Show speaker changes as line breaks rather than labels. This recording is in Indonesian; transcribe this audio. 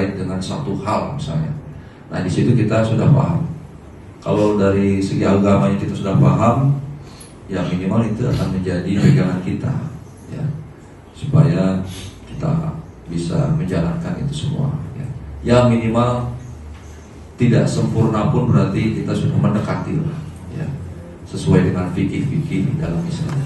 terkait dengan satu hal misalnya. Nah di situ kita sudah paham. Kalau dari segi agamanya kita sudah paham, ya minimal itu akan menjadi pegangan kita, ya, supaya kita bisa menjalankan itu semua. Ya minimal tidak sempurna pun berarti kita sudah mendekati lah, ya, sesuai dengan fikih-fikih dalam Islam.